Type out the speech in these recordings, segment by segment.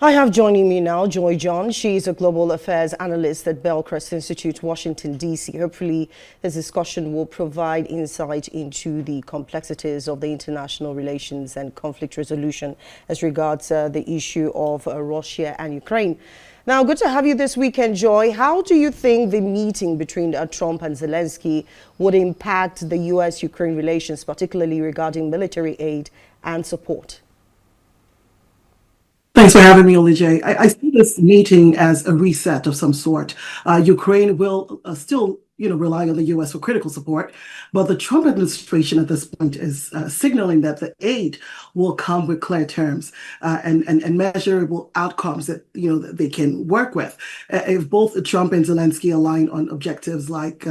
I have joining me now Joy John. She is a global affairs analyst at Bellcrest Institute, Washington, D.C. Hopefully, this discussion will provide insight into the complexities of the international relations and conflict resolution as regards the issue of Russia and Ukraine. Now, good to have you this weekend, Joy. How do you think the meeting between Trump and Zelensky would impact the U.S.-Ukraine relations, particularly regarding military aid and support? Thanks for having me, Olajay. I see this meeting as a reset of some sort. Ukraine will still, rely on the U.S. for critical support, but the Trump administration at this point is signaling that the aid will come with clear terms and measurable outcomes that that they can work with. If both Trump and Zelensky align on objectives like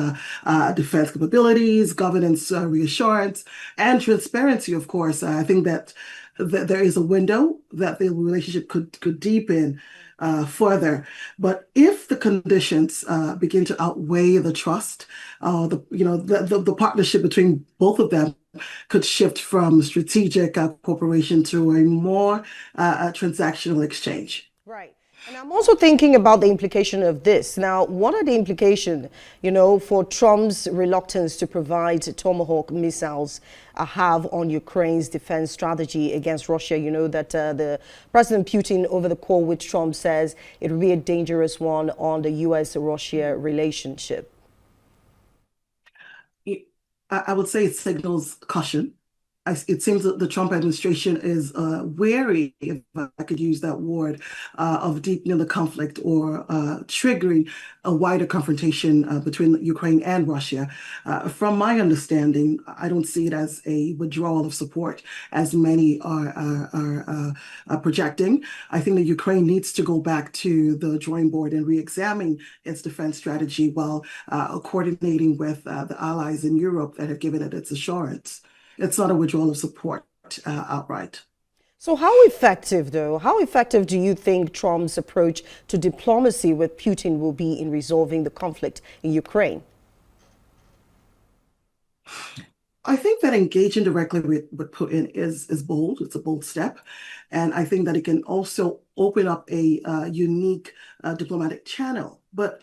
defense capabilities, governance reassurance, and transparency, of course, I think that there is a window that the relationship could deepen further. But if the conditions begin to outweigh the trust, the partnership between both of them could shift from strategic cooperation to a more transactional exchange. Right. And I'm also thinking about the implication of this. Now, what are the implications, for Trump's reluctance to provide Tomahawk missiles have on Ukraine's defense strategy against Russia? You know that the President Putin over the call with Trump says it will be a dangerous one on the U.S.-Russia relationship. I would say it signals caution. It seems that the Trump administration is wary, if I could use that word, of deepening the conflict or triggering a wider confrontation between Ukraine and Russia. From my understanding, I don't see it as a withdrawal of support, as many are projecting. I think that Ukraine needs to go back to the drawing board and re-examine its defense strategy while coordinating with the allies in Europe that have given it its assurance. It's not a withdrawal of support outright. So how effective, though, how effective do you think Trump's approach to diplomacy with Putin will be in resolving the conflict in Ukraine? I think that engaging directly with Putin is bold. It's a bold step. And I think that it can also open up a unique diplomatic channel. But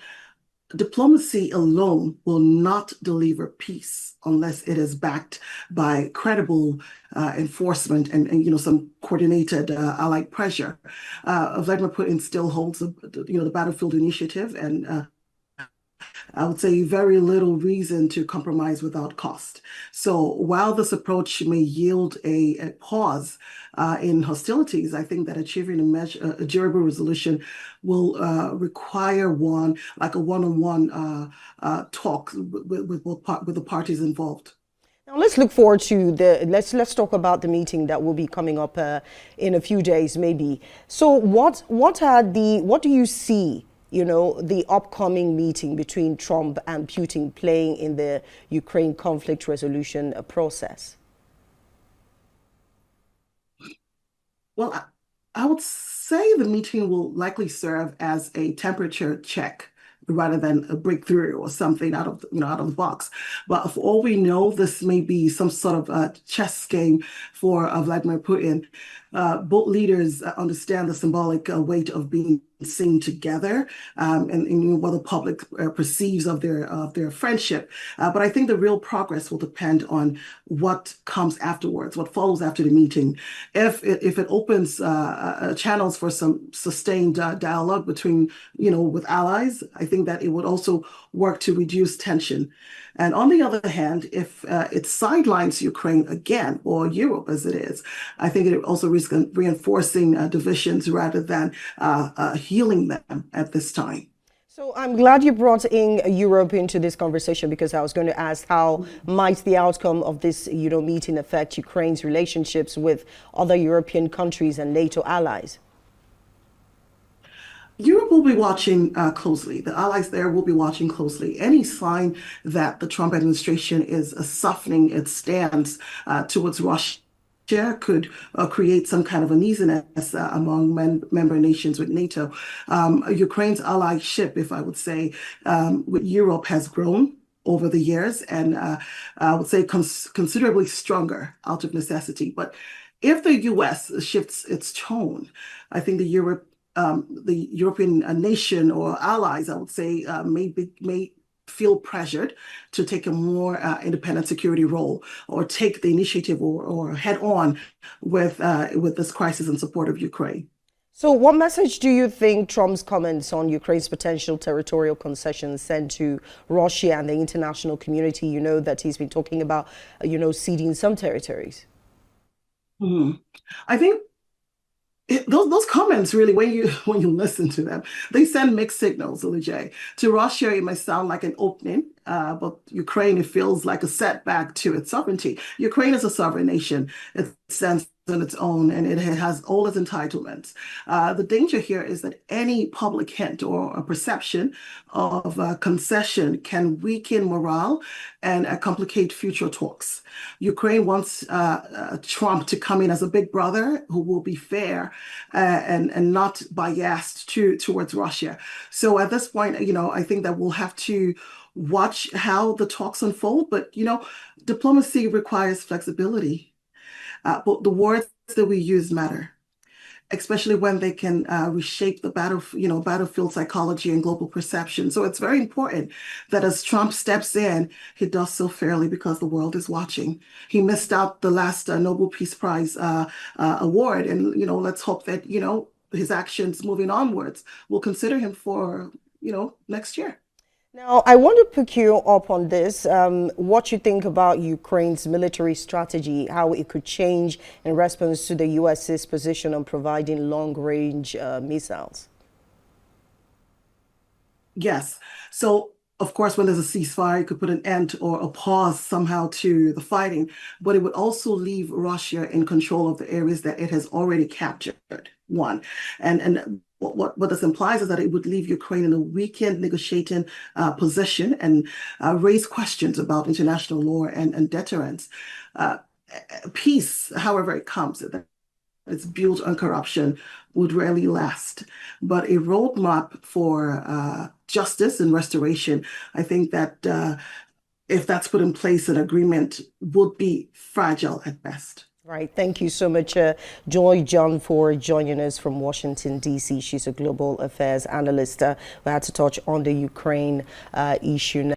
diplomacy alone will not deliver peace unless it is backed by credible enforcement and some coordinated allied pressure. Vladimir Putin still holds the battlefield initiative, and I would say very little reason to compromise without cost. So while this approach may yield a pause in hostilities, I think that achieving a durable resolution will require a one-on-one talk with the parties involved. Now let's look forward to let's talk about the meeting that will be coming up in a few days, maybe. So what do you see? The upcoming meeting between Trump and Putin playing in the Ukraine conflict resolution process? Well, I would say the meeting will likely serve as a temperature check rather than a breakthrough or something out of the box. But for all we know, this may be some sort of a chess game for Vladimir Putin. Both leaders understand the symbolic weight of being seen together and what the public perceives of their friendship. But I think the real progress will depend on what comes afterwards, what follows after the meeting. If it opens channels for some sustained dialogue between, with allies, I think that it would also work to reduce tension. And on the other hand, if it sidelines Ukraine again, or Europe as it is, I think it also risks reinforcing divisions rather than healing them at this time. So I'm glad you brought in Europe into this conversation, because I was going to ask how might the outcome of this meeting affect Ukraine's relationships with other European countries and NATO allies? Europe will be watching closely. The allies there will be watching closely. Any sign that the Trump administration is softening its stance towards Russia could create some kind of uneasiness among member nations with NATO. Ukraine's allyship, if I would say, with Europe has grown over the years, and I would say considerably stronger out of necessity. But if the U.S. shifts its tone, I think the the European nation or allies, I would say, may feel pressured to take a more independent security role or take the initiative or head on with this crisis in support of Ukraine. So, what message do you think Trump's comments on Ukraine's potential territorial concessions send to Russia and the international community? You know that he's been talking about, ceding some territories. Mhm. I think those comments really, when you when you listen to them, they send mixed signals, Olujay. To Russia, it might sound like an opening, but Ukraine, it feels like a setback to its sovereignty. Ukraine is a sovereign nation. It stands on its own and it has all its entitlements. The danger here is that any public hint or a perception of concession can weaken morale and complicate future talks. Ukraine wants Trump to come in as a big brother who will be fair and not biased towards Russia. So at this point, I think that we'll have to watch how the talks unfold. But diplomacy requires flexibility. But the words that we use matter, especially when they can reshape the battlefield psychology and global perception. So it's very important that as Trump steps in, he does so fairly because the world is watching. He missed out the last Nobel Peace Prize award, and let's hope that his actions moving onwards will consider him for next year. Now, I want to pick you up on this, what you think about Ukraine's military strategy, how it could change in response to the US's position on providing long-range missiles. Yes. So, of course, when there's a ceasefire, it could put an end or a pause somehow to the fighting, but it would also leave Russia in control of the areas that it has already captured. One. And what this implies is that it would leave Ukraine in a weakened negotiating position and raise questions about international law and deterrence. Peace, however it comes, it's built on corruption, would rarely last. But a roadmap for justice and restoration, I think that if that's put in place, an agreement would be fragile at best. Right. Thank you so much, Joy John, for joining us from Washington, D.C. She's a global affairs analyst. We had to touch on the Ukraine issue now.